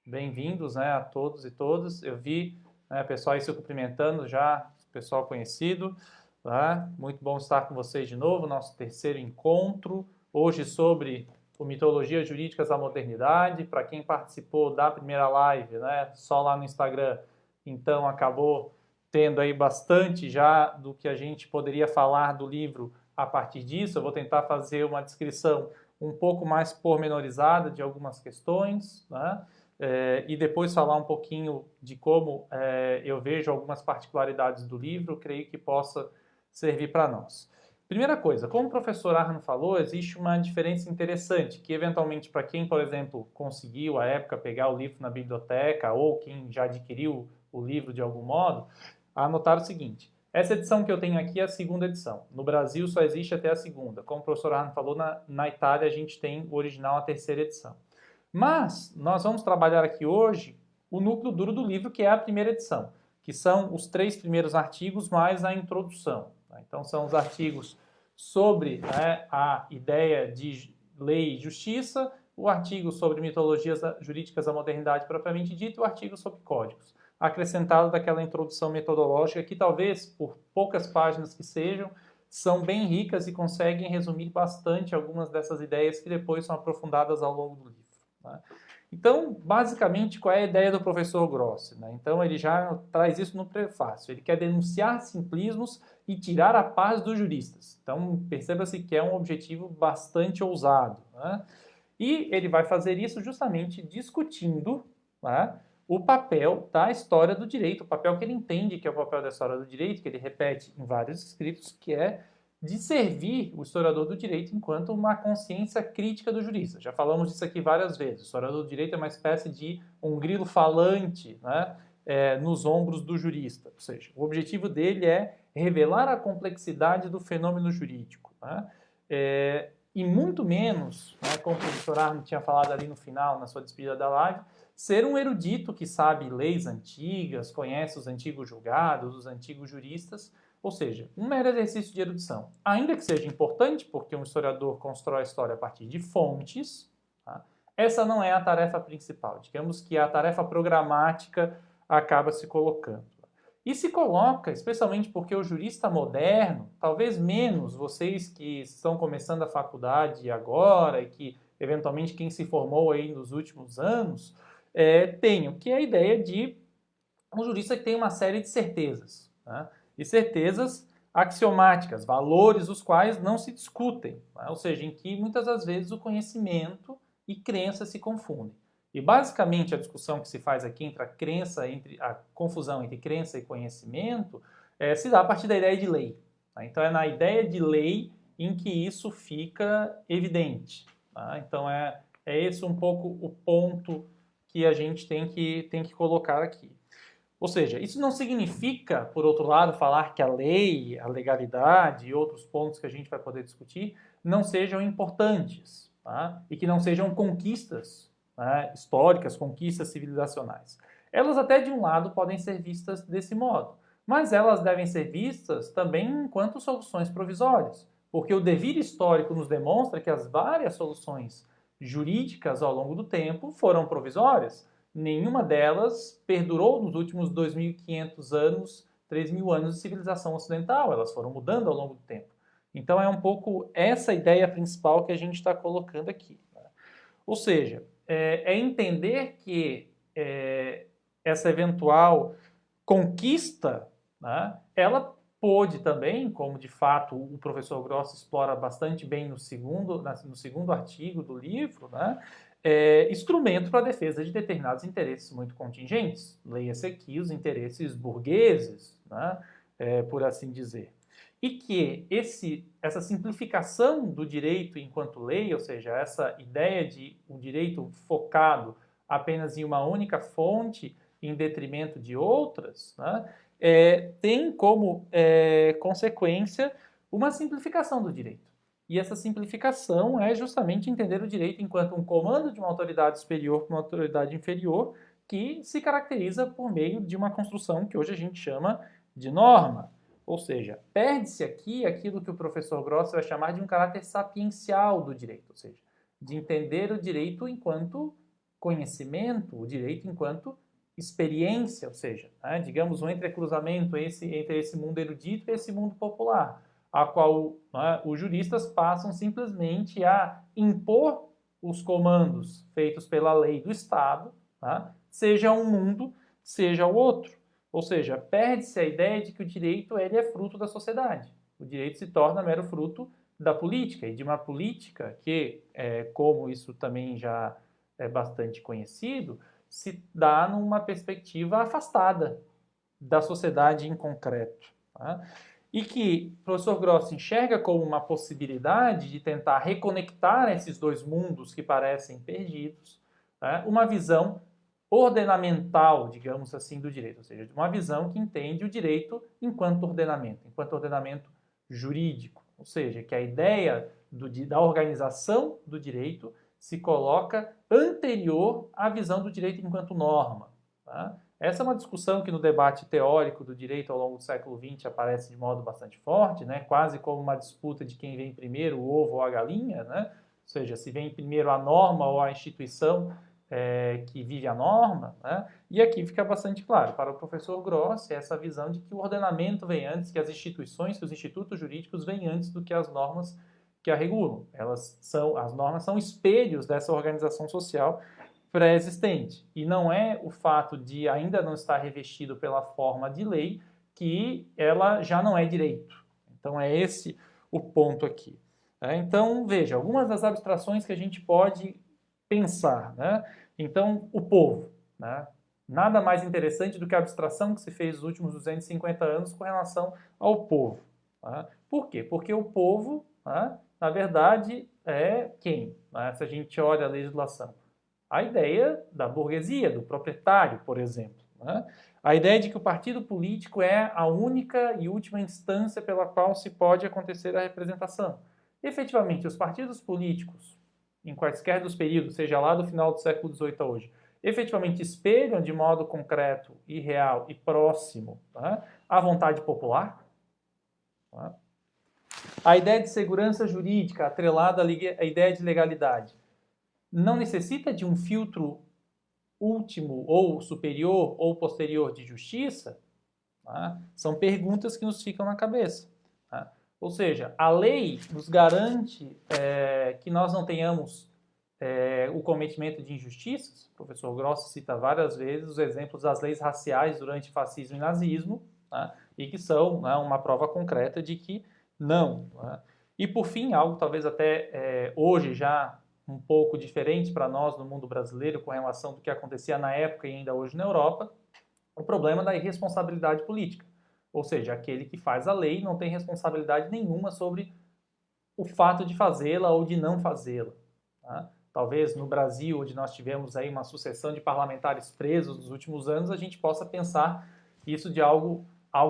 Bem-vindos, né, a todos e todas. Eu vi, né, pessoal aí se cumprimentando já, pessoal conhecido, tá? Muito bom estar com vocês de novo, nosso terceiro encontro, hoje sobre o Mitologias Jurídicas da Modernidade. Para quem participou da primeira live, né, só lá no Instagram, então acabou tendo aí bastante já do que a gente poderia falar do livro a partir disso. Eu vou tentar fazer uma descrição um pouco mais pormenorizada de algumas questões, né? E depois falar um pouquinho de como eu vejo algumas particularidades do livro, creio que possa servir para nós. Primeira coisa, como o professor Arno falou, existe uma diferença interessante, que eventualmente para quem, por exemplo, conseguiu à época pegar o livro na biblioteca ou quem já adquiriu o livro de algum modo, anotar o seguinte: essa edição que eu tenho aqui é a segunda edição. No Brasil só existe até a segunda. Como o professor Arno falou, na Itália a gente tem o original, a terceira edição. Mas nós vamos trabalhar aqui hoje o núcleo duro do livro, que é a primeira edição, que são os 3 primeiros artigos mais a introdução. Então são os artigos sobre, né, a ideia de lei e justiça, o artigo sobre mitologias jurídicas da modernidade propriamente dito e o artigo sobre códigos, acrescentado daquela introdução metodológica que talvez, por poucas páginas que sejam, são bem ricas e conseguem resumir bastante algumas dessas ideias que depois são aprofundadas ao longo do livro. Né? Então, basicamente, qual é a ideia do professor Grossi? Né? Então, ele já traz isso no prefácio. Ele quer denunciar simplismos e tirar a paz dos juristas. Então, perceba-se que é um objetivo bastante ousado. Né? E ele vai fazer isso justamente discutindo, né, o papel da história do direito, o papel que ele entende que é o papel da história do direito, que ele repete em vários escritos, que é de servir o historiador do direito enquanto uma consciência crítica do jurista. Já falamos disso aqui várias vezes. O historiador do direito é uma espécie de um grilo falante, né, nos ombros do jurista. Ou seja, o objetivo dele é revelar a complexidade do fenômeno jurídico. Né? E muito menos, né, como o professor Arno tinha falado ali no final, na sua despedida da live, ser um erudito que sabe leis antigas, conhece os antigos julgados, os antigos juristas, ou seja, um mero exercício de erudição. Ainda que seja importante, porque um historiador constrói a história a partir de fontes, tá? Essa não é a tarefa principal. Digamos que a tarefa programática acaba se colocando. E se coloca, especialmente porque o jurista moderno, talvez menos vocês que estão começando a faculdade agora e que, eventualmente, quem se formou aí nos últimos anos, tenham, que é a ideia de um jurista que tem uma série de certezas. Né? E certezas axiomáticas, valores os quais não se discutem, né? Ou seja, em que muitas das vezes o conhecimento e crença se confundem. E basicamente a discussão que se faz aqui entre a confusão entre crença e conhecimento se dá a partir da ideia de lei. Tá? Então é na ideia de lei em que isso fica evidente. Tá? Então é esse um pouco o ponto que a gente tem que colocar aqui. Ou seja, isso não significa, por outro lado, falar que a lei, a legalidade e outros pontos que a gente vai poder discutir não sejam importantes, tá? E que não sejam conquistas, né, históricas, conquistas civilizacionais. Elas até de um lado podem ser vistas desse modo, mas elas devem ser vistas também enquanto soluções provisórias, porque o devir histórico nos demonstra que as várias soluções jurídicas ao longo do tempo foram provisórias. Nenhuma delas perdurou nos últimos 2.500 anos, 3.000 anos de civilização ocidental. Elas foram mudando ao longo do tempo. Então é um pouco essa ideia principal que a gente está colocando aqui. Né? Ou seja, entender que essa eventual conquista, né, ela pôde também, como de fato o professor Gross explora bastante bem no segundo artigo do livro, né, instrumento para a defesa de determinados interesses muito contingentes. Leia-se aqui os interesses burgueses, né, por assim dizer. E que essa simplificação do direito enquanto lei, ou seja, essa ideia de um direito focado apenas em uma única fonte, em detrimento de outras, né, tem como consequência uma simplificação do direito. E essa simplificação é justamente entender o direito enquanto um comando de uma autoridade superior para uma autoridade inferior que se caracteriza por meio de uma construção que hoje a gente chama de norma. Ou seja, perde-se aqui aquilo que o professor Grossi vai chamar de um caráter sapiencial do direito, ou seja, de entender o direito enquanto conhecimento, o direito enquanto experiência, ou seja, né, digamos, um entrecruzamento entre esse mundo erudito e esse mundo popular, a qual, né, os juristas passam simplesmente a impor os comandos feitos pela lei do Estado, tá, seja um mundo, seja o outro. Ou seja, perde-se a ideia de que o direito ele é fruto da sociedade. O direito se torna mero fruto da política, e de uma política que, como isso também já é bastante conhecido, se dá numa perspectiva afastada da sociedade em concreto. Tá? E que o professor Gross enxerga como uma possibilidade de tentar reconectar esses dois mundos que parecem perdidos, tá? Uma visão ordenamental, digamos assim, do direito, ou seja, uma visão que entende o direito enquanto ordenamento jurídico, ou seja, que a ideia da organização do direito se coloca anterior à visão do direito enquanto norma. Tá? Essa é uma discussão que no debate teórico do direito ao longo do século XX aparece de modo bastante forte, né? Quase como uma disputa de quem vem primeiro, o ovo ou a galinha, né? Ou seja, se vem primeiro a norma ou a instituição que vive a norma, né? E aqui fica bastante claro, para o professor Gross, essa visão de que o ordenamento vem antes, que as instituições, que os institutos jurídicos vêm antes do que as normas que a regulam. As normas são espelhos dessa organização social pré-existente. E não é o fato de ainda não estar revestido pela forma de lei que ela já não é direito. Então é esse o ponto aqui. Então, veja, algumas das abstrações que a gente pode pensar. Né? Então, o povo. Né? Nada mais interessante do que a abstração que se fez nos últimos 250 anos com relação ao povo. Tá? Por quê? Porque o povo, né, na verdade, é quem? Né? Se a gente olha a legislação. A ideia da burguesia, do proprietário, por exemplo. Né? A ideia de que o partido político é a única e última instância pela qual se pode acontecer a representação. Efetivamente, os partidos políticos, em quaisquer dos períodos, seja lá do final do século XVIII a hoje, efetivamente espelham de modo concreto e real e próximo, tá, a vontade popular. Tá? A ideia de segurança jurídica atrelada à ideia de legalidade não necessita de um filtro último ou superior ou posterior de justiça? Tá? São perguntas que nos ficam na cabeça. Tá? Ou seja, a lei nos garante que nós não tenhamos o cometimento de injustiças. O professor Gross cita várias vezes os exemplos das leis raciais durante fascismo e nazismo, tá? E que são, né, uma prova concreta de que não. Tá? E por fim, algo talvez até hoje já um pouco diferente para nós no mundo brasileiro com relação do que acontecia na época e ainda hoje na Europa, o problema da irresponsabilidade política. Ou seja, aquele que faz a lei não tem responsabilidade nenhuma sobre o fato de fazê-la ou de não fazê-la. Tá? Talvez no Brasil, onde nós tivemos aí uma sucessão de parlamentares presos nos últimos anos, a gente possa pensar isso de algo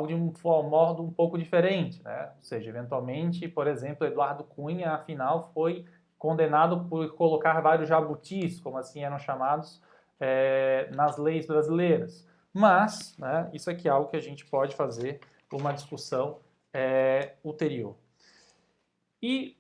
de um modo um pouco diferente. Né? Ou seja, eventualmente, por exemplo, Eduardo Cunha, afinal, foi condenado por colocar vários jabutis, como assim eram chamados, nas leis brasileiras. Mas, né, isso aqui é algo que a gente pode fazer uma discussão ulterior. E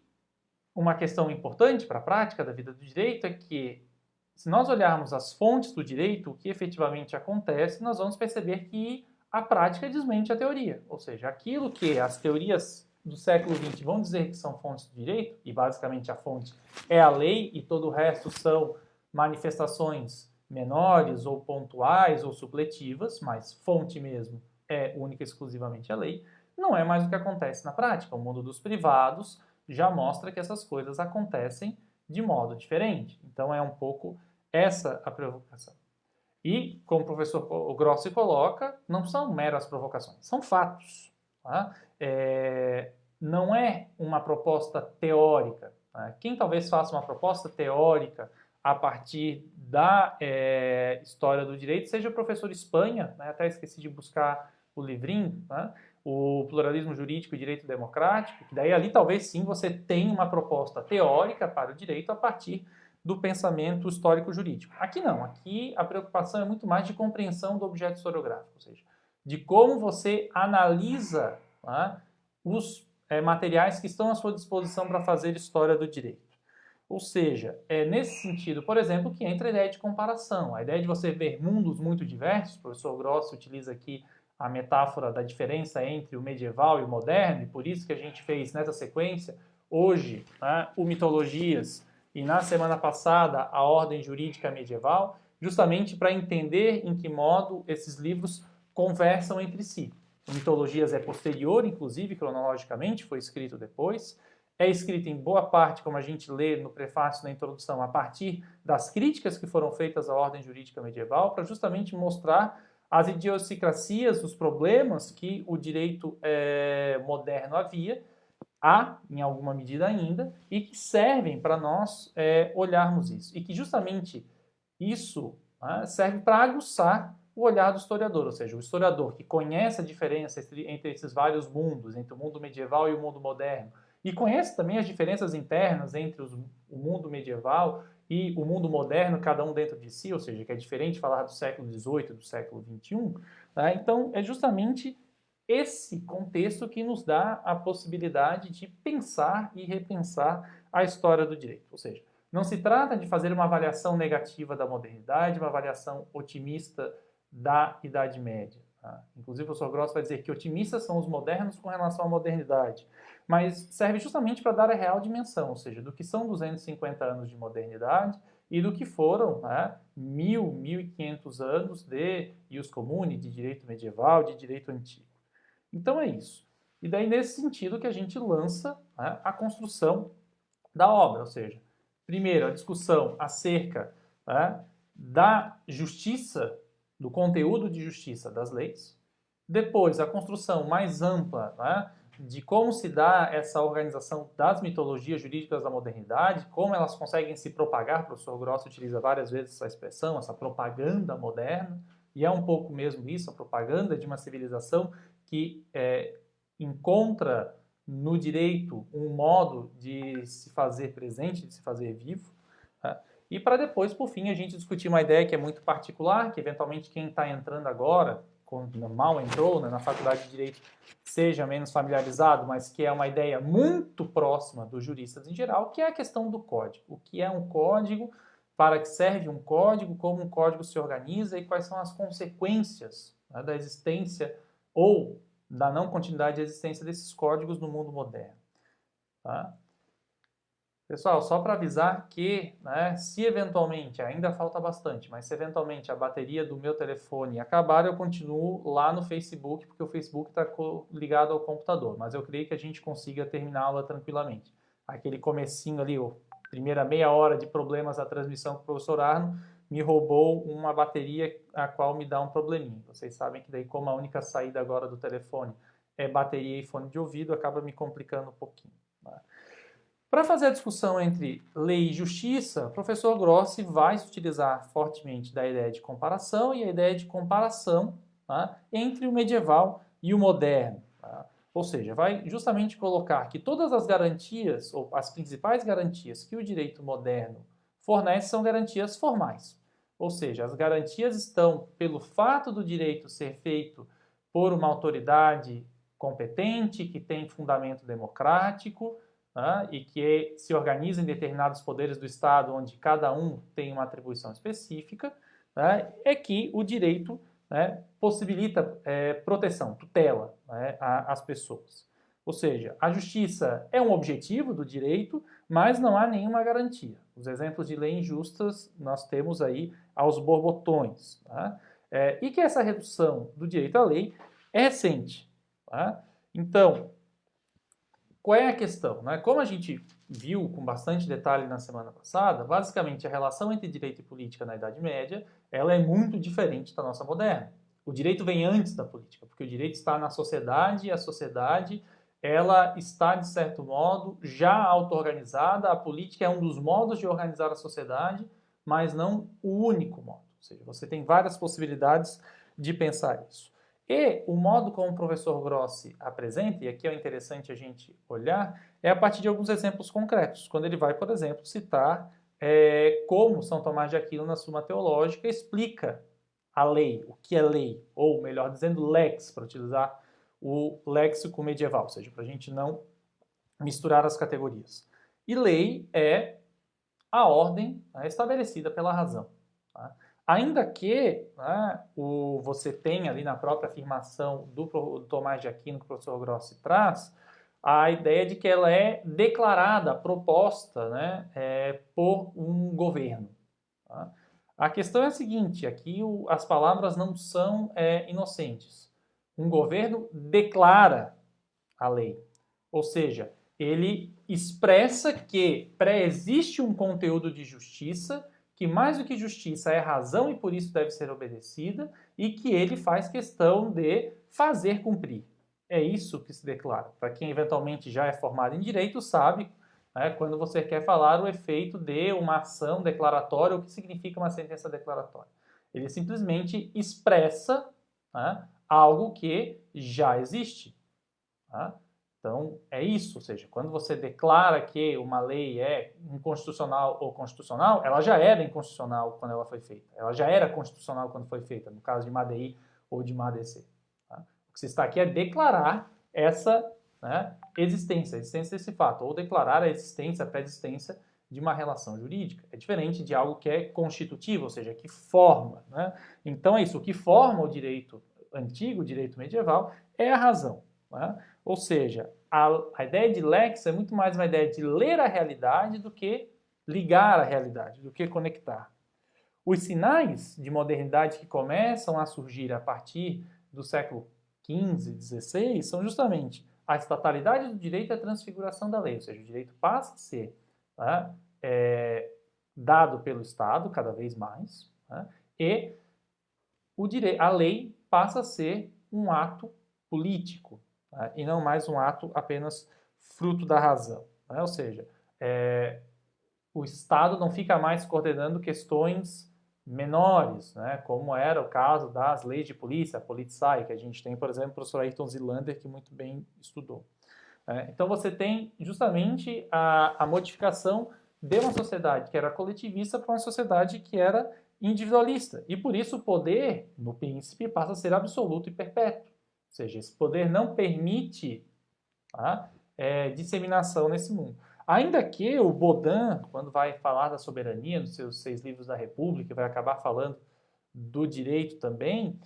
uma questão importante para a prática da vida do direito é que, se nós olharmos as fontes do direito, o que efetivamente acontece, nós vamos perceber que a prática desmente a teoria. Ou seja, aquilo que as teorias do século XX vão dizer que são fontes do direito, e basicamente a fonte é a lei e todo o resto são manifestações menores ou pontuais ou supletivas, mas fonte mesmo é única e exclusivamente a lei, não é mais o que acontece na prática. O mundo dos privados já mostra que essas coisas acontecem de modo diferente. Então é um pouco essa a provocação. E, como o professor Grossi coloca, não são meras provocações, são fatos. Tá? Não é uma proposta teórica. Tá? Quem talvez faça uma proposta teórica a partir da história do direito seja o professor Espanha, né? Até esqueci de buscar o livrinho, tá? O pluralismo jurídico e direito democrático, que daí ali talvez sim você tenha uma proposta teórica para o direito a partir do pensamento histórico-jurídico. Aqui não, aqui a preocupação é muito mais de compreensão do objeto historiográfico, ou seja, de como você analisa, tá, os materiais que estão à sua disposição para fazer história do direito. Ou seja, é nesse sentido, por exemplo, que entra a ideia de comparação. A ideia de você ver mundos muito diversos, o professor Gross utiliza aqui a metáfora da diferença entre o medieval e o moderno, e por isso que a gente fez nessa sequência, hoje, né, o Mitologias, e na semana passada, a Ordem Jurídica Medieval, justamente para entender em que modo esses livros conversam entre si. O Mitologias é posterior, inclusive, cronologicamente, foi escrito depois, é escrito em boa parte, como a gente lê no prefácio, na introdução, a partir das críticas que foram feitas à ordem jurídica medieval, para justamente mostrar as idiosincrasias, os problemas que o direito moderno há, em alguma medida ainda, e que servem para nós olharmos isso. E que justamente isso serve para aguçar o olhar do historiador, ou seja, o historiador que conhece a diferença entre esses vários mundos, entre o mundo medieval e o mundo moderno, e conhece também as diferenças internas entre o mundo medieval e o mundo moderno, cada um dentro de si, ou seja, que é diferente falar do século XVIII do século XXI. Tá? Então, é justamente esse contexto que nos dá a possibilidade de pensar e repensar a história do direito. Ou seja, não se trata de fazer uma avaliação negativa da modernidade, uma avaliação otimista da Idade Média. Tá? Inclusive, o professor Gross vai dizer que otimistas são os modernos com relação à modernidade, mas serve justamente para dar a real dimensão, ou seja, do que são 250 anos de modernidade e do que foram 1.500 anos de ius communis, de direito medieval, de direito antigo. Então é isso. E daí, nesse sentido, que a gente lança a construção da obra, ou seja, primeiro, a discussão acerca da justiça, do conteúdo de justiça das leis. Depois, a construção mais ampla de como se dá essa organização das mitologias jurídicas da modernidade, como elas conseguem se propagar. O professor Gross utiliza várias vezes essa expressão, essa propaganda moderna, e é um pouco mesmo isso, a propaganda de uma civilização que encontra no direito um modo de se fazer presente, de se fazer vivo. Tá? E para depois, por fim, a gente discutir uma ideia que é muito particular, que eventualmente quem está entrando agora, quando mal entrou na faculdade de Direito, seja menos familiarizado, mas que é uma ideia muito próxima dos juristas em geral, que é a questão do código. O que é um código, para que serve um código, como um código se organiza e quais são as consequências da existência ou da não continuidade de existência desses códigos no mundo moderno. Tá? Pessoal, só para avisar que, se eventualmente, ainda falta bastante, mas se eventualmente a bateria do meu telefone acabar, eu continuo lá no Facebook, porque o Facebook está ligado ao computador, mas eu creio que a gente consiga terminar a aula tranquilamente. Aquele comecinho ali, a primeira meia hora de problemas da transmissão com o professor Arno, me roubou uma bateria a qual me dá um probleminha. Vocês sabem que daí, como a única saída agora do telefone é bateria e fone de ouvido, acaba me complicando um pouquinho. Tá? Para fazer a discussão entre lei e justiça, o professor Grossi vai se utilizar fortemente da ideia de comparação e a ideia de comparação entre o medieval e o moderno. Tá? Ou seja, vai justamente colocar que todas as garantias, ou as principais garantias que o direito moderno fornece são garantias formais. Ou seja, as garantias estão pelo fato do direito ser feito por uma autoridade competente, que tem fundamento democrático, e que se organiza em determinados poderes do Estado, onde cada um tem uma atribuição específica, é que o direito possibilita proteção, tutela às pessoas. Ou seja, a justiça é um objetivo do direito, mas não há nenhuma garantia. Os exemplos de leis injustas nós temos aí aos borbotões. Tá? E que essa redução do direito à lei é recente. Tá? Então, qual é a questão? Como a gente viu com bastante detalhe na semana passada, basicamente a relação entre direito e política na Idade Média, ela é muito diferente da nossa moderna. O direito vem antes da política, porque o direito está na sociedade e a sociedade ela está, de certo modo, já auto-organizada. A política é um dos modos de organizar a sociedade, mas não o único modo. Ou seja, você tem várias possibilidades de pensar isso. E o modo como o professor Grossi apresenta, e aqui é interessante a gente olhar, é a partir de alguns exemplos concretos. Quando ele vai, por exemplo, citar como São Tomás de Aquino, na Suma Teológica, explica a lei, o que é lei, ou melhor dizendo, lex, para utilizar o léxico medieval, ou seja, para a gente não misturar as categorias. E lei é a ordem estabelecida pela razão. Tá? Ainda que, né, você tenha ali na própria afirmação do Tomás de Aquino, que o professor Grossi traz, a ideia de que ela é declarada, proposta, né, por um governo. Tá? A questão é a seguinte, aqui as palavras não são inocentes. Um governo declara a lei, ou seja, ele expressa que pré-existe um conteúdo de justiça, que mais do que justiça é razão e por isso deve ser obedecida, e que ele faz questão de fazer cumprir. É isso que se declara. Para quem eventualmente já é formado em direito, sabe, né, quando você quer falar o efeito de uma ação declaratória, o que significa uma sentença declaratória. Ele simplesmente expressa, né, algo que já existe. Tá? Então, é isso, ou seja, quando você declara que uma lei é inconstitucional ou constitucional, ela já era inconstitucional quando ela foi feita. Ela já era constitucional quando foi feita, no caso de MADI ou de MADC. Tá? O que se está aqui é declarar essa, né, existência desse fato, ou declarar a existência, a pré-existência de uma relação jurídica. É diferente de algo que é constitutivo, ou seja, que forma. Né? Então, é isso, o que forma o direito antigo, o direito medieval, é a razão. Né? Ou seja, a ideia de lex é muito mais uma ideia de ler a realidade do que ligar a realidade, do que conectar. Os sinais de modernidade que começam a surgir a partir do século XV, XVI, são justamente a estatalidade do direito e a transfiguração da lei, ou seja, o direito passa a ser, né, dado pelo Estado cada vez mais, né, e a lei passa a ser um ato político, né, e não mais um ato apenas fruto da razão. Né? Ou seja, o Estado não fica mais coordenando questões menores, né, como era o caso das leis de polícia, a Polizei, que a gente tem, por exemplo, o professor Ayrton Zilander, que muito bem estudou. Então você tem justamente a modificação de uma sociedade que era coletivista para uma sociedade que era individualista. E por isso o poder no príncipe passa a ser absoluto e perpétuo. Ou seja, esse poder não permite, tá, disseminação nesse mundo. Ainda que o Baudin, quando vai falar da soberania, nos seus 6 livros da República, vai acabar falando do direito também,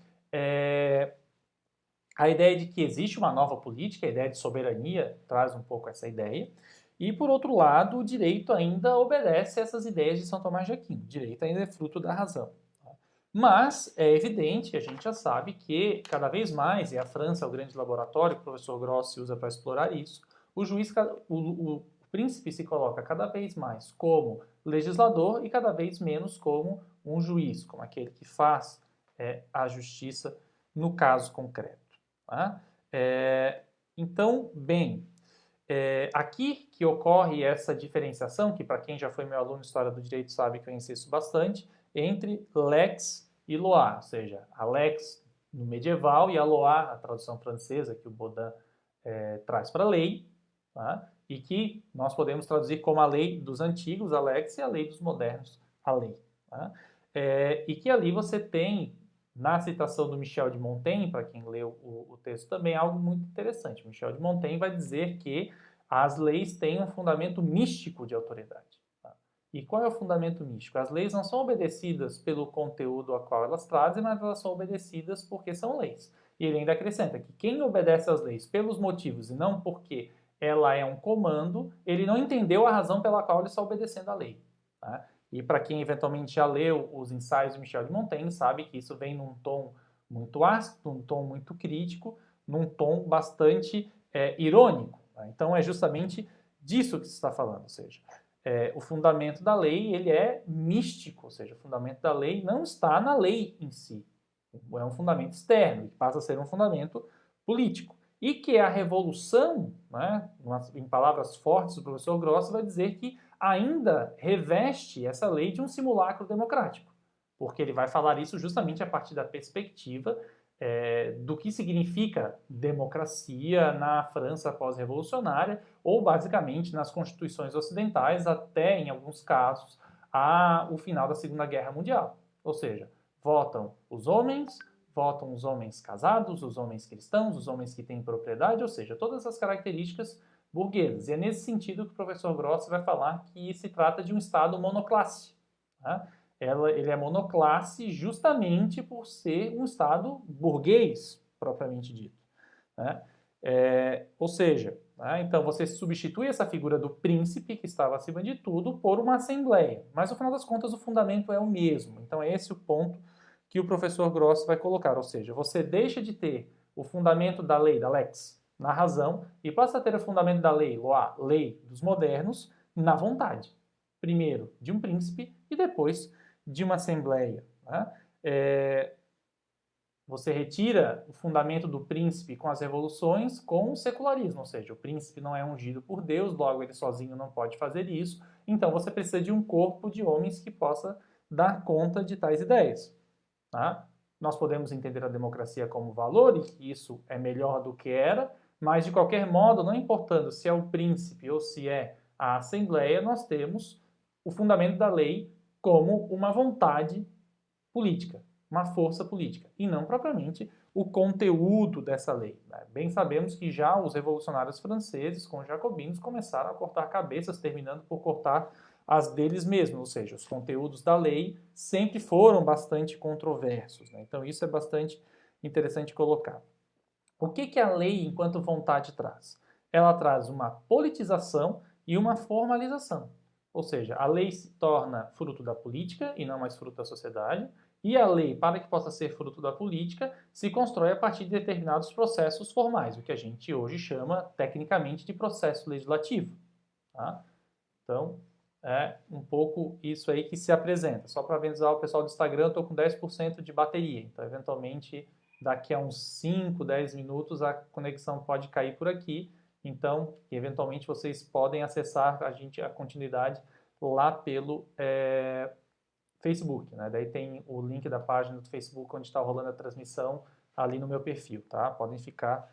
a ideia de que existe uma nova política, a ideia de soberania traz um pouco essa ideia. E, por outro lado, o direito ainda obedece a essas ideias de São Tomás de Aquino. O direito ainda é fruto da razão. Mas é evidente, a gente já sabe que cada vez mais, e a França é o grande laboratório que o professor Grossi usa para explorar isso, o príncipe se coloca cada vez mais como legislador e cada vez menos como um juiz, como aquele que faz a justiça no caso concreto. Tá? Então, bem, aqui que ocorre essa diferenciação, que para quem já foi meu aluno de História do Direito sabe que eu insisto bastante, entre lex e loi, ou seja, a lex no medieval e a loi, a tradução francesa que o Baudin traz para a lei, tá? E que nós podemos traduzir como a lei dos antigos, a lex, e a lei dos modernos, a lei. Tá? E que ali você tem, na citação do Michel de Montaigne, para quem leu o texto também, algo muito interessante. Michel de Montaigne vai dizer que as leis têm um fundamento místico de autoridade. Tá? E qual é o fundamento místico? As leis não são obedecidas pelo conteúdo a qual elas trazem, mas elas são obedecidas porque são leis. E ele ainda acrescenta que quem obedece às leis pelos motivos e não porque ela é um comando, ele não entendeu a razão pela qual ele está obedecendo à lei. Tá? E para quem eventualmente já leu os ensaios de Michel de Montaigne, sabe que isso vem num tom muito ácido, num tom muito crítico, num tom bastante irônico. Tá? Então é justamente disso que se está falando, ou seja, o fundamento da lei ele é místico, ou seja, o fundamento da lei não está na lei em si, é um fundamento externo, que passa a ser um fundamento político. E que a revolução, né, em palavras fortes do professor Grossi, vai dizer que ainda reveste essa lei de um simulacro democrático, porque ele vai falar isso justamente a partir da perspectiva do que significa democracia na França pós-revolucionária, ou basicamente nas constituições ocidentais, até em alguns casos, o final da Segunda Guerra Mundial. Ou seja, votam os homens casados, os homens cristãos, os homens que têm propriedade, ou seja, todas as características burguesas. E é nesse sentido que o professor Grossi vai falar que se trata de um Estado monoclasse. Tá? Ele é monoclasse justamente por ser um Estado burguês, propriamente dito. Né? Ou seja, né, então você substitui essa figura do príncipe, que estava acima de tudo, por uma assembleia. Mas, no final das contas, o fundamento é o mesmo. Então, é esse o ponto que o professor Grossi vai colocar. Ou seja, você deixa de ter o fundamento da lei, da lex, na razão, e passa a ter o fundamento da lei, a lei dos modernos, na vontade. Primeiro de um príncipe e depois de uma assembleia. Né? Você retira o fundamento do príncipe com as revoluções com o secularismo, ou seja, o príncipe não é ungido por Deus, logo ele sozinho não pode fazer isso, então você precisa de um corpo de homens que possa dar conta de tais ideias. Tá? Nós podemos entender a democracia como valor e que isso é melhor do que era, mas de qualquer modo, não importando se é o príncipe ou se é a assembleia, nós temos o fundamento da lei como uma vontade política, uma força política, e não propriamente o conteúdo dessa lei. Né? Bem sabemos que já os revolucionários franceses, com os jacobinos, começaram a cortar cabeças, terminando por cortar as deles mesmos, ou seja, os conteúdos da lei sempre foram bastante controversos. Né? Então isso é bastante interessante colocar. O que a lei, enquanto vontade, traz? Ela traz uma politização e uma formalização. Ou seja, a lei se torna fruto da política e não mais fruto da sociedade, e a lei, para que possa ser fruto da política, se constrói a partir de determinados processos formais, o que a gente hoje chama, tecnicamente, de processo legislativo. Tá? Então, é um pouco isso aí que se apresenta. Só para avisar o pessoal do Instagram, eu estou com 10% de bateria, então, eventualmente, daqui a uns 5, 10 minutos, a conexão pode cair por aqui. Então, eventualmente, vocês podem acessar a continuidade lá pelo Facebook. Né? Daí tem o link da página do Facebook onde está rolando a transmissão ali no meu perfil. Tá? Podem ficar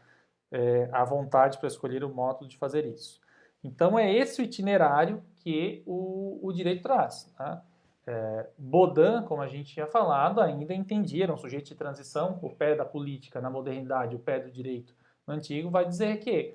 à vontade para escolher o método de fazer isso. Então, é esse o itinerário que o direito traz. Tá? Baudin, como a gente tinha falado, ainda entendia, era um sujeito de transição, o pé da política na modernidade, o pé do direito no antigo, vai dizer que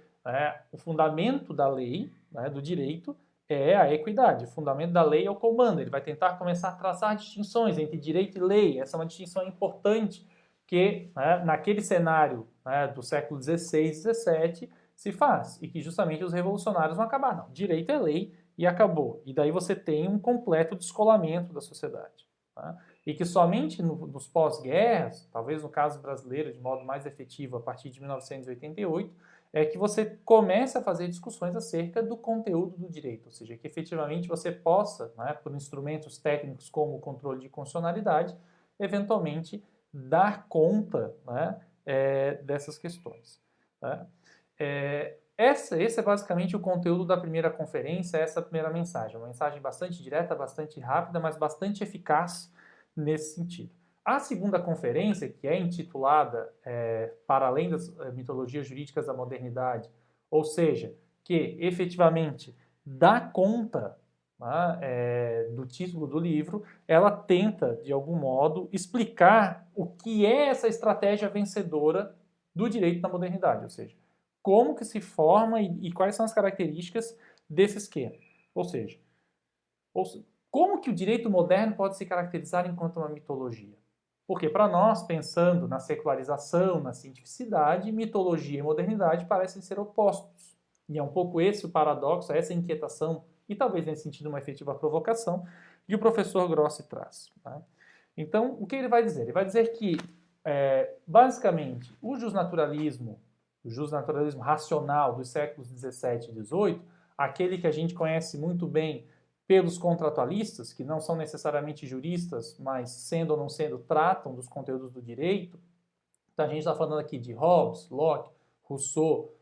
o fundamento da lei, do direito, é a equidade. O fundamento da lei é o comando. Ele vai tentar começar a traçar distinções entre direito e lei. Essa é uma distinção importante que, naquele cenário do século XVI e XVII, se faz. E que justamente os revolucionários vão acabar. Não, direito é lei e acabou. E daí você tem um completo descolamento da sociedade. Tá? E que somente nos pós-guerras, talvez no caso brasileiro de modo mais efetivo a partir de 1988, é que você começa a fazer discussões acerca do conteúdo do direito, ou seja, que efetivamente você possa, por instrumentos técnicos como o controle de constitucionalidade, eventualmente dar conta dessas questões. Tá? Esse é basicamente o conteúdo da primeira conferência, essa primeira mensagem. Uma mensagem bastante direta, bastante rápida, mas bastante eficaz nesse sentido. A segunda conferência, que é intitulada Para Além das Mitologias Jurídicas da Modernidade, ou seja, que efetivamente dá conta do título do livro, ela tenta, de algum modo, explicar o que é essa estratégia vencedora do direito na modernidade, ou seja, como que se forma e quais são as características desse esquema. Ou seja, como que o direito moderno pode se caracterizar enquanto uma mitologia? Porque para nós, pensando na secularização, na cientificidade, mitologia e modernidade parecem ser opostos. E é um pouco esse o paradoxo, essa inquietação, e talvez nesse sentido uma efetiva provocação, que o professor Grossi traz. Tá? Então, o que ele vai dizer? Ele vai dizer que, basicamente, o justnaturalismo racional dos séculos XVII e XVIII, aquele que a gente conhece muito bem pelos contratualistas, que não são necessariamente juristas, mas sendo ou não sendo, tratam dos conteúdos do direito. Então a gente está falando aqui de Hobbes, Locke, Rousseau,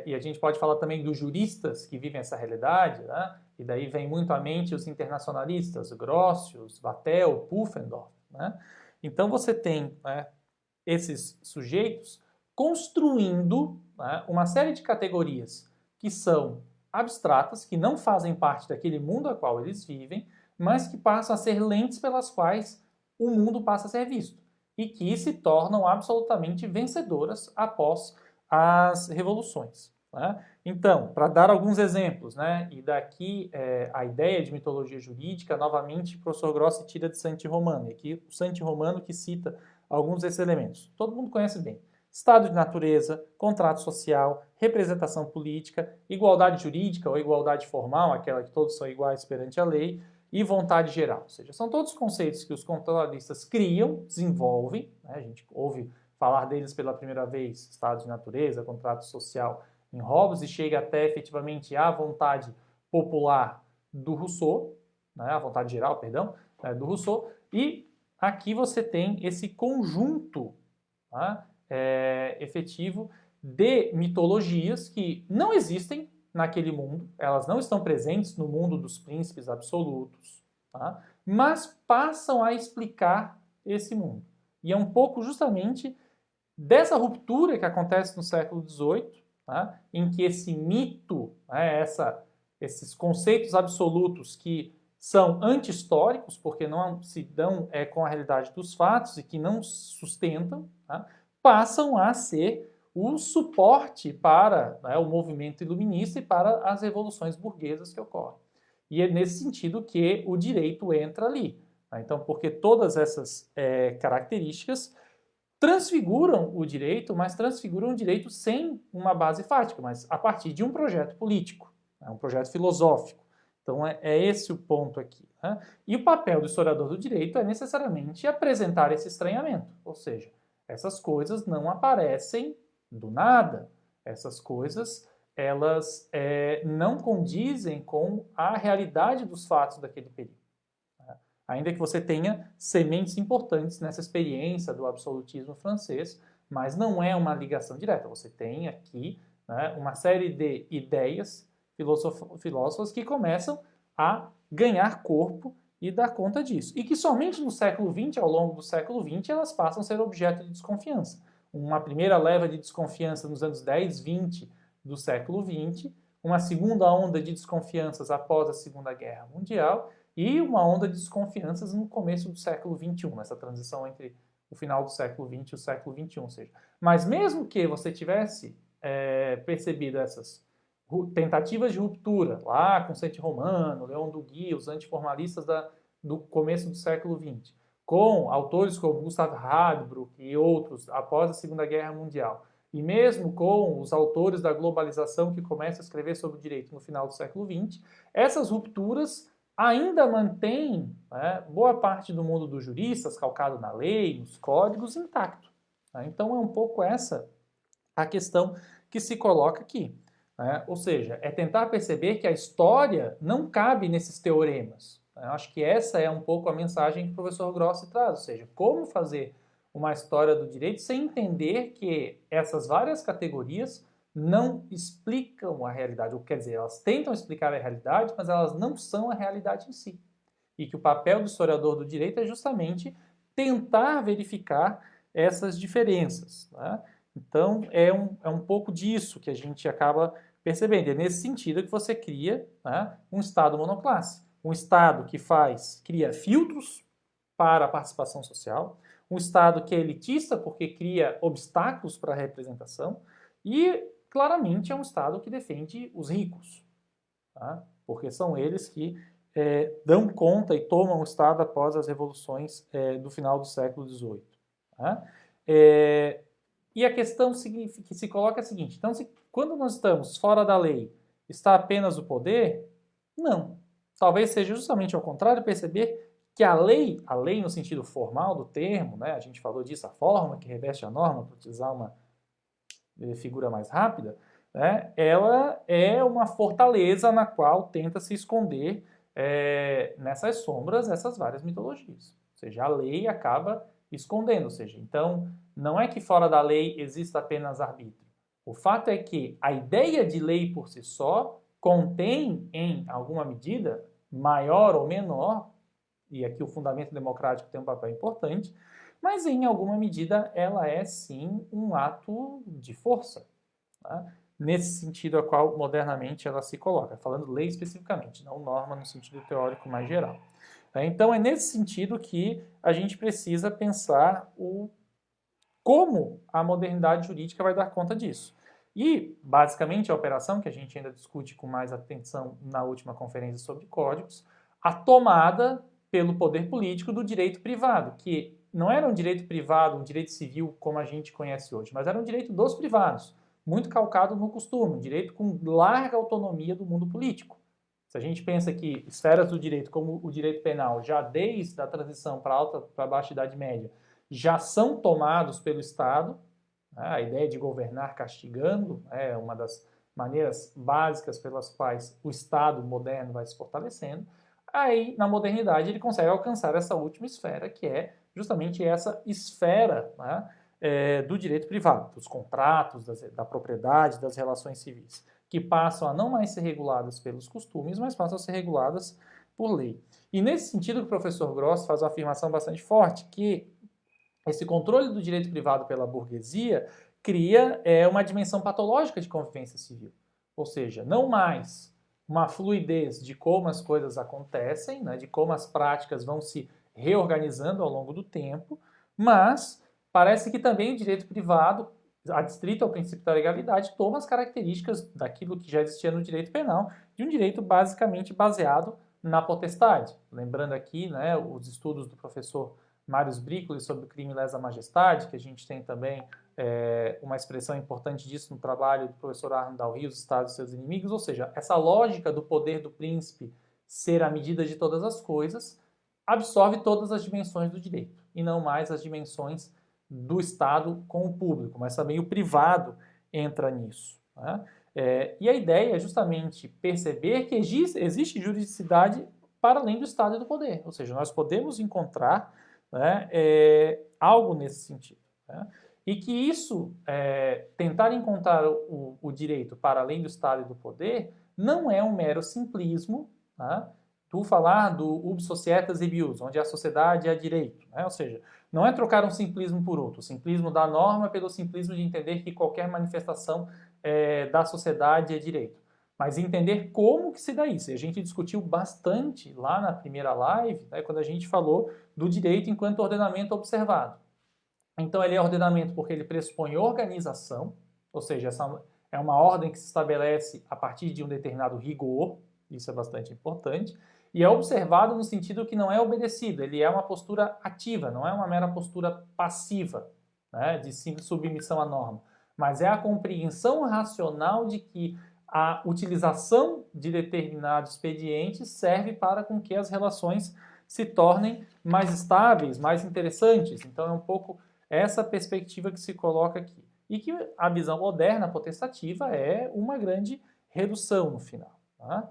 e a gente pode falar também dos juristas que vivem essa realidade, e daí vem muito à mente os internacionalistas, Grotius, Vattel, Pufendorf. Então você tem esses sujeitos construindo uma série de categorias que são abstratas, que não fazem parte daquele mundo a qual eles vivem, mas que passam a ser lentes pelas quais o mundo passa a ser visto e que se tornam absolutamente vencedoras após as revoluções. Né? Então, para dar alguns exemplos, né? E daqui a ideia de mitologia jurídica, novamente, o professor Grossi tira de Santi Romano, e aqui o Santi Romano que cita alguns desses elementos. Todo mundo conhece bem. Estado de natureza, contrato social, representação política, igualdade jurídica ou igualdade formal, aquela que todos são iguais perante a lei, e vontade geral. Ou seja, são todos conceitos que os contratualistas criam, desenvolvem, né? A gente ouve falar deles pela primeira vez, estado de natureza, contrato social, em Hobbes, e chega até efetivamente à vontade popular do Rousseau, né, a vontade geral, perdão, do Rousseau, e aqui você tem esse conjunto, tá, efetivo de mitologias que não existem naquele mundo, elas não estão presentes no mundo dos príncipes absolutos, tá, mas passam a explicar esse mundo. E é um pouco justamente dessa ruptura que acontece no século XVIII, tá, em que esse mito, né, esses conceitos absolutos que são anti-históricos, porque não se dão com a realidade dos fatos e que não sustentam, tá, passam a ser o suporte para, né, o movimento iluminista e para as revoluções burguesas que ocorrem. E é nesse sentido que o direito entra ali. Tá? Então, porque todas essas características transfiguram o direito, mas transfiguram o direito sem uma base fática, mas a partir de um projeto político, um projeto filosófico. Então é esse o ponto aqui. Né? E o papel do historiador do direito é necessariamente apresentar esse estranhamento, ou seja, essas coisas não aparecem do nada, essas coisas elas não condizem com a realidade dos fatos daquele período. Ainda que você tenha sementes importantes nessa experiência do absolutismo francês, mas não é uma ligação direta. Você tem aqui, né, uma série de ideias filósofas que começam a ganhar corpo e dar conta disso. E que somente no século XX, ao longo do século XX, elas passam a ser objeto de desconfiança. Uma primeira leva de desconfiança nos anos 10, 20 do século XX, uma segunda onda de desconfianças após a Segunda Guerra Mundial, e uma onda de desconfianças no começo do século XXI, essa transição entre o final do século XX e o século XXI. Ou seja, mas mesmo que você tivesse percebido essas tentativas de ruptura, lá com Santi Romano, Leon Duguy, os antiformalistas do começo do século XX, com autores como Gustav Radbruch e outros após a Segunda Guerra Mundial, e mesmo com os autores da globalização que começam a escrever sobre o direito no final do século XX, essas rupturas ainda mantém, né, boa parte do mundo dos juristas, calcado na lei, nos códigos, intacto. Né? Então é um pouco essa a questão que se coloca aqui. Né? Ou seja, é tentar perceber que a história não cabe nesses teoremas. Eu acho que essa é um pouco a mensagem que o professor Grossi traz, ou seja, como fazer uma história do direito sem entender que essas várias categorias não explicam a realidade, ou quer dizer, elas tentam explicar a realidade, mas elas não são a realidade em si. E que o papel do historiador do direito é justamente tentar verificar essas diferenças. Né? Então, é um pouco disso que a gente acaba percebendo. É nesse sentido que você cria, né, um Estado monoclasse. Um Estado que cria filtros para a participação social, um Estado que é elitista porque cria obstáculos para a representação e claramente é um Estado que defende os ricos, tá? Porque são eles que dão conta e tomam o Estado após as revoluções do final do século XVIII. Tá? E a questão que se coloca é a seguinte, então quando nós estamos fora da lei, está apenas o poder? Não. Talvez seja justamente ao contrário, perceber que a lei no sentido formal do termo, né, a gente falou disso, a forma que reveste a norma, para utilizar uma figura mais rápida, né, ela é uma fortaleza na qual tenta se esconder nessas sombras essas várias mitologias. Ou seja, a lei acaba escondendo. Ou seja, então, não é que fora da lei exista apenas arbítrio. O fato é que a ideia de lei por si só contém, em alguma medida, maior ou menor, e aqui o fundamento democrático tem um papel importante, mas em alguma medida ela é sim um ato de força, tá? Nesse sentido a qual modernamente ela se coloca, falando lei especificamente, não norma no sentido teórico mais geral. Então é nesse sentido que a gente precisa pensar como a modernidade jurídica vai dar conta disso. E, basicamente, a operação, que a gente ainda discute com mais atenção na última conferência sobre códigos, a tomada pelo poder político do direito privado, que não era um direito privado, um direito civil como a gente conhece hoje, mas era um direito dos privados, muito calcado no costume, um direito com larga autonomia do mundo político. Se a gente pensa que esferas do direito, como o direito penal, já desde a transição para alta, para baixa Idade Média, já são tomados pelo Estado, né? A ideia de governar castigando é uma das maneiras básicas pelas quais o Estado moderno vai se fortalecendo. Aí, na modernidade, ele consegue alcançar essa última esfera, que é justamente essa esfera, né, do direito privado, dos contratos, da propriedade, das relações civis, que passam a não mais ser reguladas pelos costumes, mas passam a ser reguladas por lei. E nesse sentido, o professor Gross faz uma afirmação bastante forte, que esse controle do direito privado pela burguesia cria uma dimensão patológica de convivência civil. Ou seja, não mais uma fluidez de como as coisas acontecem, né, de como as práticas vão se reorganizando ao longo do tempo, mas parece que também o direito privado, adstrito ao princípio da legalidade, toma as características daquilo que já existia no direito penal, de um direito basicamente baseado na potestade. Lembrando aqui, né, os estudos do professor Marius Bricoli sobre o crime lesa majestade, que a gente tem também uma expressão importante disso no trabalho do professor Arnold Rios, Os Estados e seus Inimigos, ou seja, essa lógica do poder do príncipe ser a medida de todas as coisas, absorve todas as dimensões do direito, e não mais as dimensões do Estado com o público, mas também o privado entra nisso, né? E a ideia é justamente perceber que existe juridicidade para além do Estado e do poder, ou seja, nós podemos encontrar, né, algo nesse sentido, né? E que isso, tentar encontrar o direito para além do Estado e do poder, não é um mero simplismo, né? Tu falar do ubi societas ius, onde a sociedade é direito, né? Ou seja, não é trocar um simplismo por outro, o simplismo da norma pelo simplismo de entender que qualquer manifestação da sociedade é direito, mas entender como que se dá isso. E a gente discutiu bastante lá na primeira live, né, quando a gente falou do direito enquanto ordenamento observado. Então, ele é ordenamento porque ele pressupõe organização, ou seja, essa é uma ordem que se estabelece a partir de um determinado rigor, isso é bastante importante, e é observado no sentido que não é obedecido, ele é uma postura ativa, não é uma mera postura passiva, né, de simples submissão à norma, mas é a compreensão racional de que a utilização de determinado expediente serve para com que as relações se tornem mais estáveis, mais interessantes. Então, é um pouco essa perspectiva que se coloca aqui. E que a visão moderna potestativa é uma grande redução no final. Tá?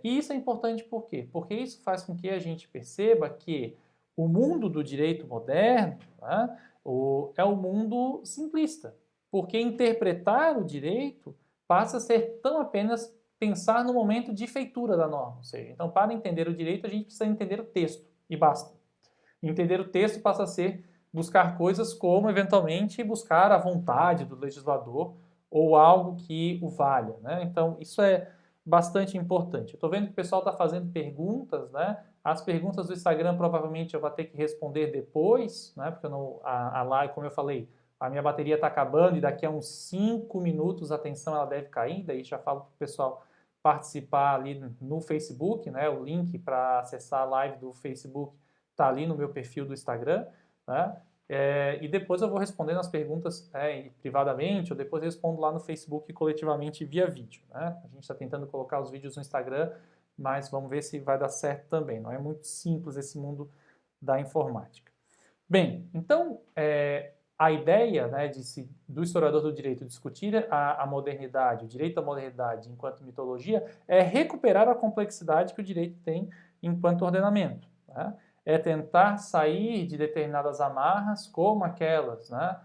E isso é importante por quê? Porque isso faz com que a gente perceba que o mundo do direito moderno, tá, é um mundo simplista. Porque interpretar o direito passa a ser tão apenas pensar no momento de feitura da norma. Ou seja, então, para entender o direito, a gente precisa entender o texto, e basta. Entender o texto passa a ser buscar coisas como, eventualmente, buscar a vontade do legislador ou algo que o valha, né? Então, isso é bastante importante. Eu estou vendo que o pessoal está fazendo perguntas, né? As perguntas do Instagram provavelmente eu vou ter que responder depois, né? Porque a live, como eu falei, a minha bateria está acabando e daqui a uns 5 minutos a tensão ela deve cair, daí já falo para o pessoal participar ali no Facebook, né? O link para acessar a live do Facebook está ali no meu perfil do Instagram, né? E depois eu vou respondendo as perguntas privadamente, ou depois eu respondo lá no Facebook coletivamente via vídeo, né? A gente está tentando colocar os vídeos no Instagram, mas vamos ver se vai dar certo também. Não é muito simples esse mundo da informática. Bem, então, a ideia, né, do historiador do direito discutir a modernidade, o direito à modernidade enquanto mitologia, é recuperar a complexidade que o direito tem enquanto ordenamento, né? É tentar sair de determinadas amarras, como aquelas, né,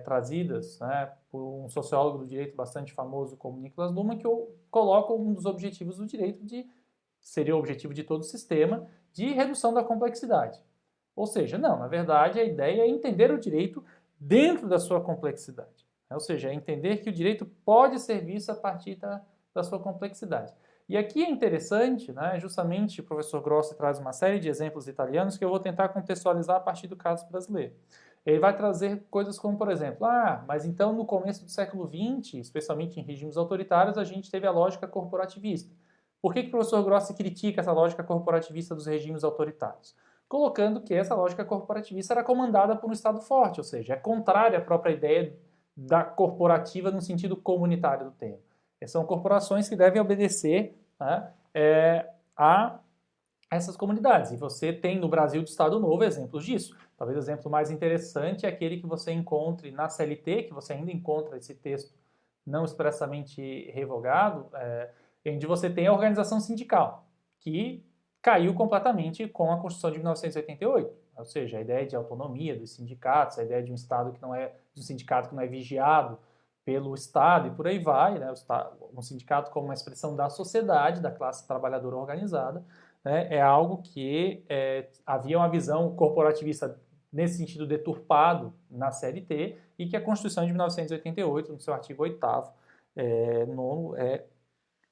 trazidas, né, por um sociólogo do direito bastante famoso como Niklas Luhmann, que coloca um dos objetivos do direito, seria o objetivo de todo o sistema, de redução da complexidade. Ou seja, não, na verdade a ideia é entender o direito dentro da sua complexidade. Ou seja, é entender que o direito pode ser visto a partir da sua complexidade. E aqui é interessante, né, justamente o professor Grossi traz uma série de exemplos italianos que eu vou tentar contextualizar a partir do caso brasileiro. ele vai trazer coisas como, por exemplo, mas então no começo do século XX, especialmente em regimes autoritários, a gente teve a lógica corporativista. Por que o professor Grossi critica essa lógica corporativista dos regimes autoritários? Colocando que essa lógica corporativista era comandada por um Estado forte, ou seja, é contrária à própria ideia da corporativa no sentido comunitário do termo. São corporações que devem obedecer, né, a essas comunidades. E você tem no Brasil de Estado Novo exemplos disso. Talvez o exemplo mais interessante é aquele que você encontre na CLT, que você ainda encontra esse texto não expressamente revogado, onde você tem a organização sindical, que caiu completamente com a Constituição de 1988. Ou seja, a ideia de autonomia dos sindicatos, a ideia de um Estado que não é, de um sindicato que não é vigiado pelo Estado e por aí vai, né? Um sindicato como uma expressão da sociedade, da classe trabalhadora organizada, né? É algo que havia uma visão corporativista nesse sentido deturpado na CLT e que a Constituição de 1988, no seu artigo 8º,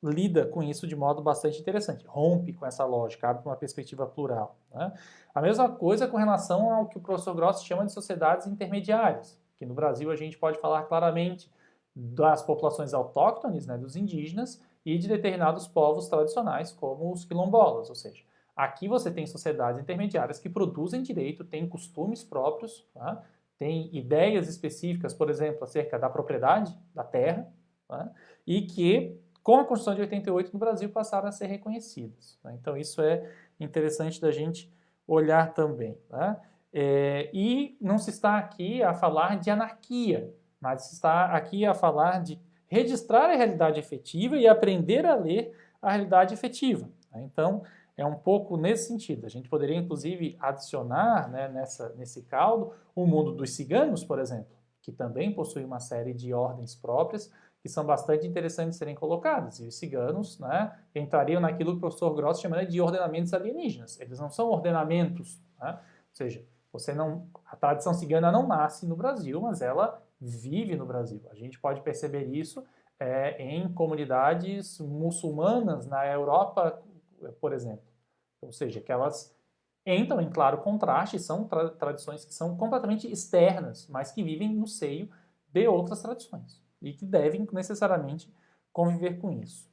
lida com isso de modo bastante interessante, rompe com essa lógica, abre uma perspectiva plural. Né? A mesma coisa com relação ao que o professor Grossi chama de sociedades intermediárias, que no Brasil a gente pode falar claramente das populações autóctones, né, dos indígenas, e de determinados povos tradicionais, como os quilombolas, ou seja, aqui você tem sociedades intermediárias que produzem direito, têm costumes próprios, tá? Têm ideias específicas, por exemplo, acerca da propriedade da terra, tá? E que com a Constituição de 88 no Brasil passaram a ser reconhecidas. Né? Então isso é interessante da gente olhar também. Né? E não se está aqui a falar de anarquia, mas se está aqui a falar de registrar a realidade efetiva e aprender a ler a realidade efetiva. Né? Então é um pouco nesse sentido. A gente poderia inclusive adicionar, né, nesse caldo o mundo dos ciganos, por exemplo, que também possui uma série de ordens próprias, que são bastante interessantes de serem colocadas. E os ciganos, né, entrariam naquilo que o professor Grossi chama de ordenamentos alienígenas. Eles não são ordenamentos, né? Ou seja, a tradição cigana não nasce no Brasil, mas ela vive no Brasil. A gente pode perceber isso em comunidades muçulmanas na Europa, por exemplo. Ou seja, que elas entram em claro contraste, são tradições que são completamente externas, mas que vivem no seio de outras tradições e que devem necessariamente conviver com isso.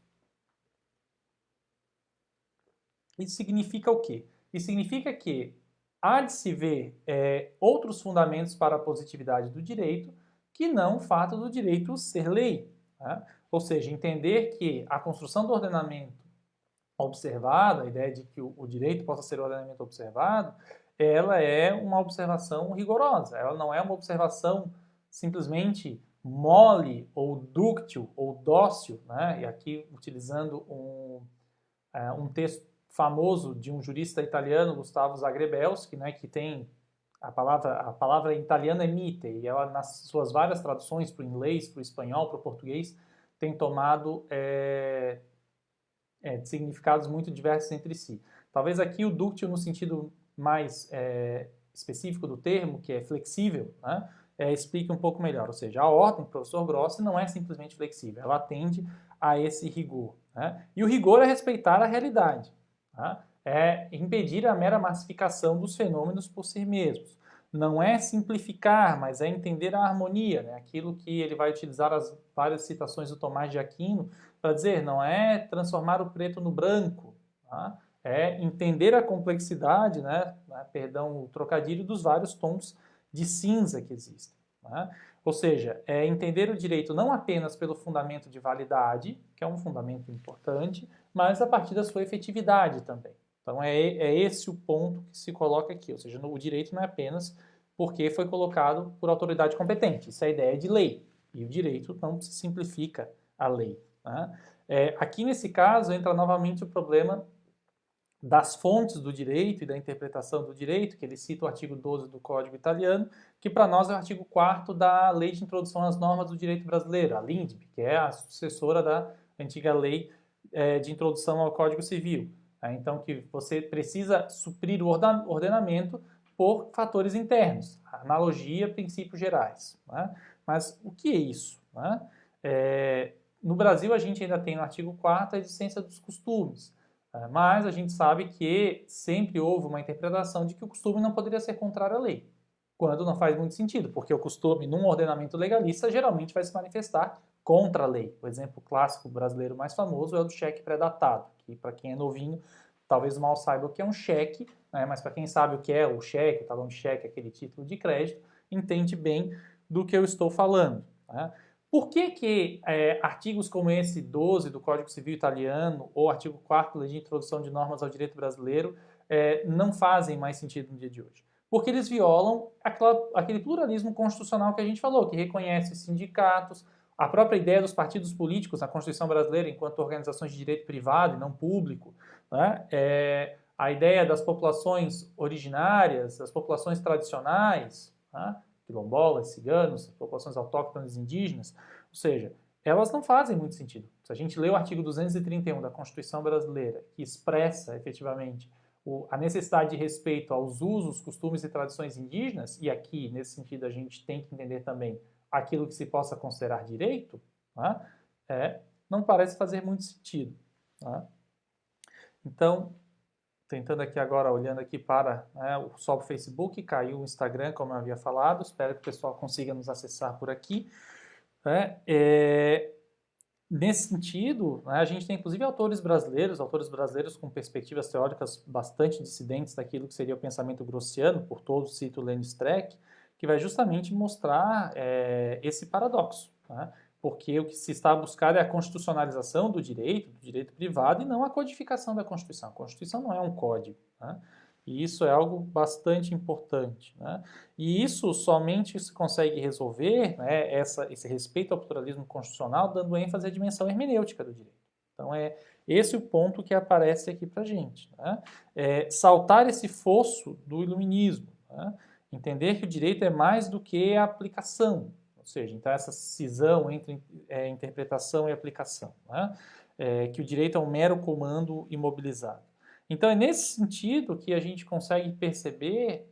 Isso significa o quê? Isso significa que há de se ver outros fundamentos para a positividade do direito que não o fato do direito ser lei. Né? Ou seja, entender que a construção do ordenamento observado, a ideia de que o direito possa ser ordenamento observado, ela é uma observação rigorosa, ela não é uma observação simplesmente mole ou dúctil ou dócil, né? E aqui utilizando um texto famoso de um jurista italiano, Gustavo Zagrebelsky, né, que tem a palavra italiana é mite, e ela nas suas várias traduções para o inglês, para o espanhol, para o português, tem tomado significados muito diversos entre si. Talvez aqui o dúctil no sentido mais específico do termo, que é flexível, né, explique um pouco melhor. Ou seja, a ordem, professor Grossi, não é simplesmente flexível, ela atende a esse rigor. Né? E o rigor é respeitar a realidade. Tá? É impedir a mera massificação dos fenômenos por si mesmos. Não é simplificar, mas é entender a harmonia, né? Aquilo que ele vai utilizar as várias citações do Tomás de Aquino para dizer, não é transformar o preto no branco, tá? É entender a complexidade, né? Perdão, o trocadilho dos vários tons de cinza que existem. Né? Ou seja, é entender o direito não apenas pelo fundamento de validade, que é um fundamento importante, mas a partir da sua efetividade também. Então é esse o ponto que se coloca aqui, ou seja, o direito não é apenas porque foi colocado por autoridade competente, isso é a ideia de lei, e o direito não se simplifica a lei. Né? Aqui nesse caso entra novamente o problema das fontes do direito e da interpretação do direito, que ele cita o artigo 12 do Código Italiano, que para nós é o artigo 4º da Lei de Introdução às Normas do Direito Brasileiro, a LINDB, que é a sucessora da antiga Lei de Introdução ao Código Civil. Então, que você precisa suprir o ordenamento por fatores internos, analogia, princípios gerais. Né? Mas o que é isso? Né? No Brasil, a gente ainda tem no artigo 4º a existência dos costumes, mas a gente sabe que sempre houve uma interpretação de que o costume não poderia ser contrário à lei. quando não faz muito sentido, porque o costume, num ordenamento legalista, geralmente vai se manifestar contra a lei. O exemplo clássico brasileiro mais famoso é o do cheque pré-datado, que para quem é novinho, talvez mal saiba o que é um cheque, né? Mas para quem sabe o que é o cheque, o talão de cheque, aquele título de crédito, entende bem do que eu estou falando, né? Por que artigos como esse 12 do Código Civil Italiano ou artigo 4º Lei de Introdução de Normas ao Direito Brasileiro não fazem mais sentido no dia de hoje? Porque eles violam aquele pluralismo constitucional que a gente falou, que reconhece sindicatos, a própria ideia dos partidos políticos na Constituição brasileira enquanto organizações de direito privado e não público, né? A ideia das populações originárias, das populações tradicionais, né? Quilombolas, ciganos, populações autóctones indígenas, ou seja, elas não fazem muito sentido. Se a gente lê o artigo 231 da Constituição brasileira, que expressa efetivamente a necessidade de respeito aos usos, costumes e tradições indígenas, e aqui, nesse sentido, a gente tem que entender também aquilo que se possa considerar direito, né, não parece fazer muito sentido. Né? Então, tentando aqui agora, olhando aqui para só o Facebook, caiu o Instagram, como eu havia falado, espero que o pessoal consiga nos acessar por aqui. Né? Nesse sentido, né, a gente tem inclusive autores brasileiros com perspectivas teóricas bastante dissidentes daquilo que seria o pensamento grossiano, por todos cito Lenny Streck, que vai justamente mostrar esse paradoxo, né? Porque o que se está a buscar é a constitucionalização do direito privado, e não a codificação da Constituição. A Constituição não é um código, né? E isso é algo bastante importante, né? E isso somente se consegue resolver, né, esse respeito ao pluralismo constitucional, dando ênfase à dimensão hermenêutica do direito. Então, é esse o ponto que aparece aqui para a gente. Né? Saltar esse fosso do iluminismo, né? Entender que o direito é mais do que a aplicação, ou seja, então essa cisão entre interpretação e aplicação, né? Que o direito é um mero comando imobilizado. Então é nesse sentido que a gente consegue perceber,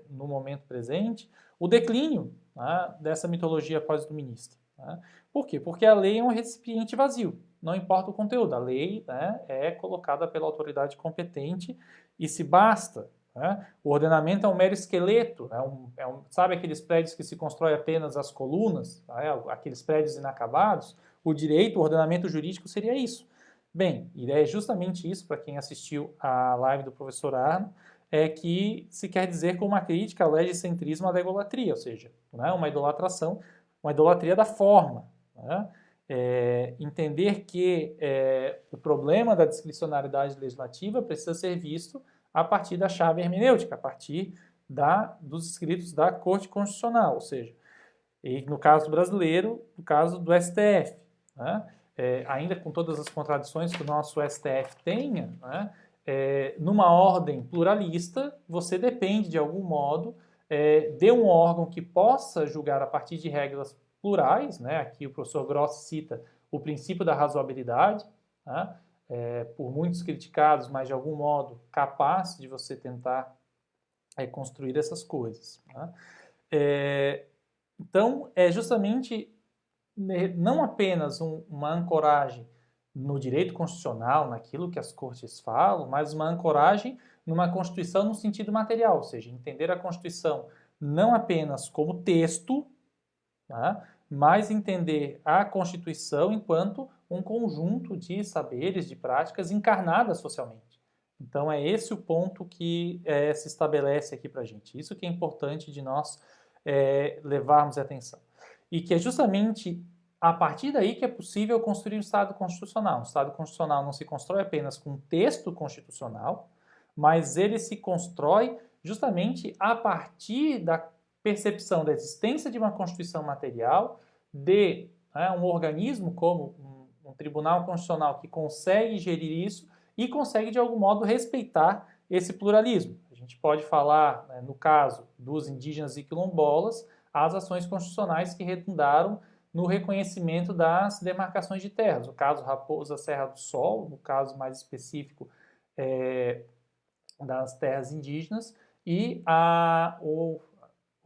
no momento presente, o declínio, né, dessa mitologia pós-iluminista. Né? Por quê? Porque a lei é um recipiente vazio, não importa o conteúdo, a lei, né, é colocada pela autoridade competente e se basta. Né? O ordenamento é um mero esqueleto, sabe aqueles prédios que se constrói apenas as colunas, né? Aqueles prédios inacabados? O direito, o ordenamento jurídico seria isso. Bem, e é justamente isso, para quem assistiu à live do professor Arno, que se quer dizer com uma crítica ao legicentrismo à da idolatria, ou seja, né, uma idolatração, uma idolatria da forma. Né? Entender que o problema da discricionariedade legislativa precisa ser visto a partir da chave hermenêutica, a partir dos escritos da Corte Constitucional, ou seja, e no caso brasileiro, no caso do STF. Né? Ainda com todas as contradições que o nosso STF tenha, né, numa ordem pluralista, você depende, de algum modo, de um órgão que possa julgar a partir de regras plurais, né, aqui o professor Gross cita o princípio da razoabilidade, né, por muitos criticados, mas de algum modo capaz de você tentar construir essas coisas. Né. Então, é justamente não apenas uma ancoragem no direito constitucional, naquilo que as cortes falam, mas uma ancoragem numa Constituição no sentido material, ou seja, entender a Constituição não apenas como texto, né, mas entender a Constituição enquanto um conjunto de saberes, de práticas encarnadas socialmente. Então é esse o ponto que se estabelece aqui para a gente. Isso que é importante de nós levarmos atenção. E que é justamente a partir daí que é possível construir um Estado constitucional. Um Estado constitucional não se constrói apenas com um texto constitucional, mas ele se constrói justamente a partir da percepção da existência de uma Constituição material, de um organismo como um Tribunal Constitucional que consegue gerir isso e consegue, de algum modo, respeitar esse pluralismo. A gente pode falar, no caso dos indígenas e quilombolas, as ações constitucionais que redundaram no reconhecimento das demarcações de terras. No caso Raposa Serra do Sol, no caso mais específico das terras indígenas, e o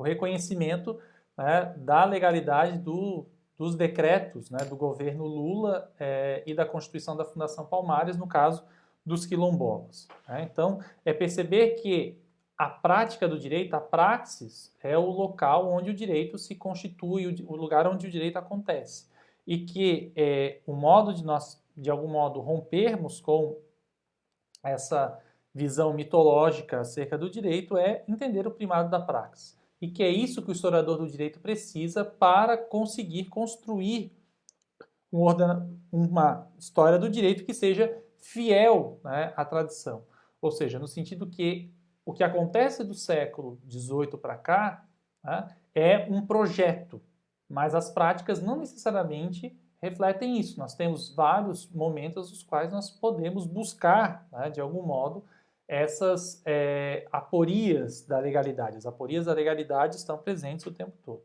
reconhecimento, né, da legalidade dos decretos, né, do governo Lula e da Constituição da Fundação Palmares, no caso dos quilombolas. Né? Então, é perceber que a prática do direito, a praxis, é o local onde o direito se constitui, o lugar onde o direito acontece. E que o modo de nós, de algum modo, rompermos com essa visão mitológica acerca do direito é entender o primado da praxis. E que é isso que o historiador do direito precisa para conseguir construir uma história do direito que seja fiel, né, à tradição. Ou seja, no sentido que o que acontece do século XVIII para cá, né, é um projeto, mas as práticas não necessariamente refletem isso. Nós temos vários momentos nos quais nós podemos buscar, né, de algum modo, essas aporias da legalidade. As aporias da legalidade estão presentes o tempo todo.